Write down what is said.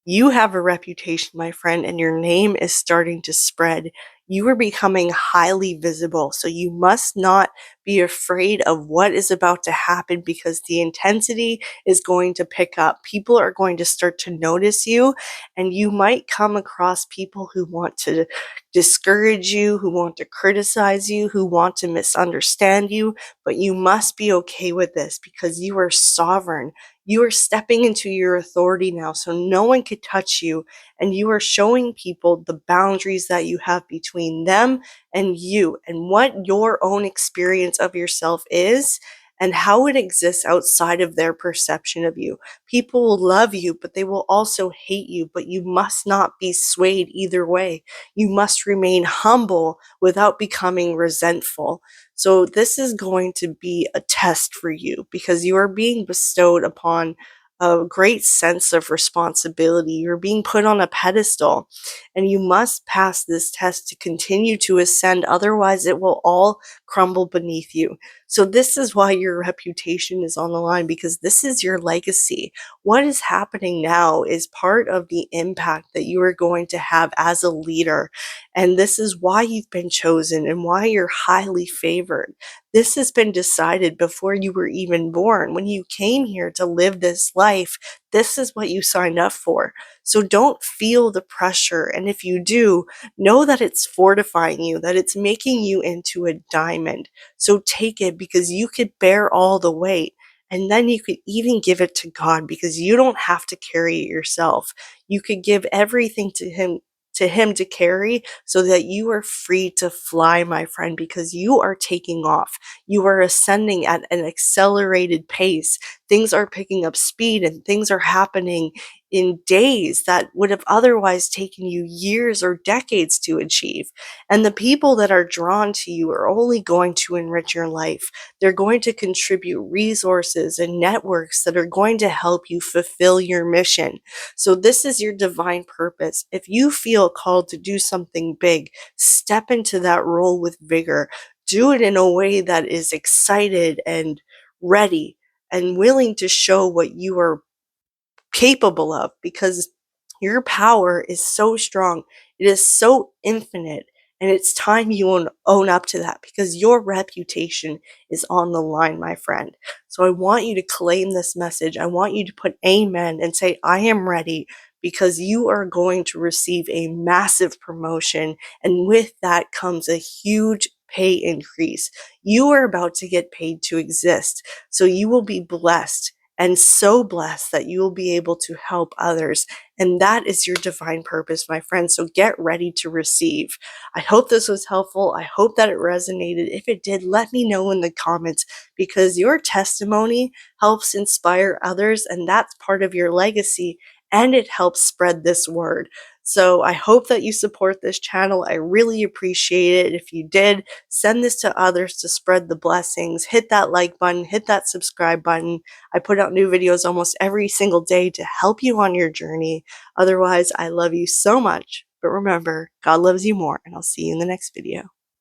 You have a reputation, my friend, and your name is starting to spread. You are becoming highly visible, so you must not be afraid of what is about to happen because the intensity is going to pick up. People are going to start to notice you, and you might come across people who want to discourage you, who want to criticize you, who want to misunderstand you, but you must be okay with this because you are sovereign. You are stepping into your authority now, so no one could touch you, and you are showing people the boundaries that you have between them and you, and what your own experience of yourself is, and how it exists outside of their perception of you. People will love you, but they will also hate you, but you must not be swayed either way. You must remain humble without becoming resentful. So this is going to be a test for you because you are being bestowed upon a great sense of responsibility. You're being put on a pedestal, and you must pass this test to continue to ascend. Otherwise, it will all crumble beneath you. So this is why your reputation is on the line, because this is your legacy. What is happening now is part of the impact that you are going to have as a leader. And this is why you've been chosen and why you're highly favored. This has been decided before you were even born. When you came here to live this life, this is what you signed up for. So don't feel the pressure. And if you do, know that it's fortifying you, that it's making you into a diamond. So take it because you could bear all the weight. And then you could even give it to God because you don't have to carry it yourself. You could give everything to him to carry so that you are free to fly, my friend, because you are taking off. You are ascending at an accelerated pace. Things are picking up speed and things are happening in days that would have otherwise taken you years or decades to achieve. And the people that are drawn to you are only going to enrich your life. They're going to contribute resources and networks that are going to help you fulfill your mission. So this is your divine purpose. If you feel called to do something big, step into that role with vigor. Do it in a way that is excited and ready and willing to show what you are capable of, because your power is so strong. It is so infinite. And it's time you own up to that because your reputation is on the line, my friend. So I want you to claim this message. I want you to put amen and say, I am ready, because you are going to receive a massive promotion. And with that comes a huge pay increase. You are about to get paid to exist. So you will be blessed, and so blessed that you will be able to help others. And that is your divine purpose, my friend. So get ready to receive. I hope this was helpful. I hope that it resonated. If it did, let me know in the comments, because your testimony helps inspire others, and that's part of your legacy, and it helps spread this word. So I hope that you support this channel. I really appreciate it. If you did, send this to others to spread the blessings. Hit that like button, hit that subscribe button. I put out new videos almost every single day to help you on your journey. Otherwise, I love you so much. But remember, God loves you more, and I'll see you in the next video.